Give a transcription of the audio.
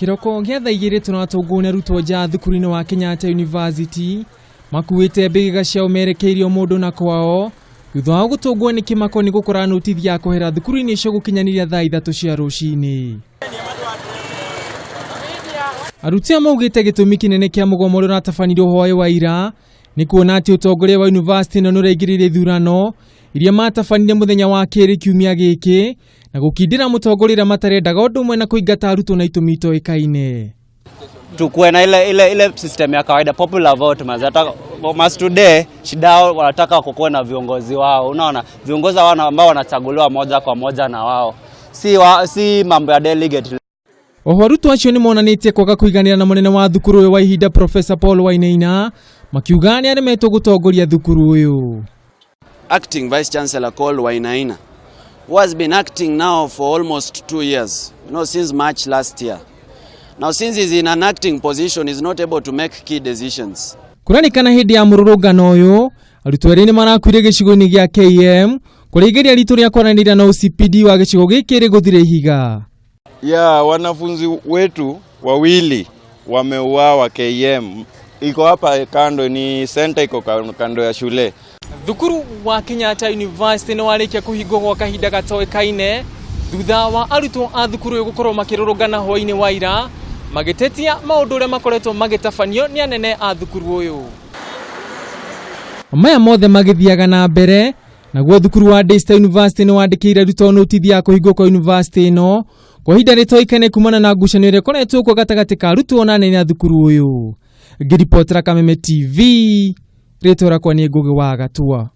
Kiroko gĩa thaa 2 tunatũngwo nĩ arutwo nja thukuru-inĩ wa Kenyatta University makuĩte mbĩgĩga ciao merekeirio mũndũ na kwao thutha wa gũtũngwo nĩ kĩmako nĩ gũkora notithi ya kũhera thukuru-inĩ icio gũkinyanĩria thaa 3 cia rũcinĩ. Arutwo maugĩte gĩtũmi kĩnene kĩa mũgomo ũrĩa ũratabanirio hwaĩ wa ira nĩ kuona atĩ ũtongoria wa university ĩno nĩũraingĩrĩire ithurano iria matabanire muthenya wa kerĩ kiumia gĩkĩ na gũkindĩra mũtongoria matarendaga ũndũ ũmwe na kũingata arutwo na itũmi itoĩkaine. Tukue na ile system ya kawaida popular vote mas today shida wanataka kukuwa na viongozi wao. Unaona viongozi wao ambao wanachaguliwa moja kwa moja na wao si mambo ya delegate. Oho arutwo acio nĩmonanĩtie kwaga kũiganĩra na mũnene wa thukuru ũyũ wa ihinda Professor Paul Wainaina makiuga nĩ aremetwo gũtongoria thukuru ũyũ. Acting Vice Chancellor Paul Wainaina, who has been acting now for almost 2 years, since March last year. Now since he's in an acting position, he's not able to make key decisions. Kurerikana hĩndĩ ya mururungano ũyũ, arutwo erĩ nĩ marakuire gĩcigo-inĩ gĩa KM, kũrĩa igeria ritũ rĩa kwaranĩria na OCPD wa gĩcigo gĩkĩ rĩgũthire ihiga. Wanafunzi wetu wawili wameuawa KM. Iko hapa kando, ni center iko kando ya shule. Thukuru wa Kenyatta University nĩ warĩkia kuhingwo gwa kahinda gatoikaine thutha wa arutwo a thukuru ũyũ gũkorwo makĩrũrũngana hwaĩ-inĩ wa ira magĩtetia maundu ũrĩa makoretwo magĩtabanio nĩ anene a thukuru ũyũ. Maya mothe magĩthiaga na mbere naguo thukuru wa Daystar University nĩ wandĩkĩire arutwo notithi ya kũhingwo kwa university ĩno kwa ihinda ritoikaine kumana na ngucanio ĩrĩa ĩkoretwo kuo gatagatĩ ka arutwo na anene a thukuru ũyũ. Ngĩribotera Kameme TV, rĩtwa rakwa nĩ Ngugi wa Gatua.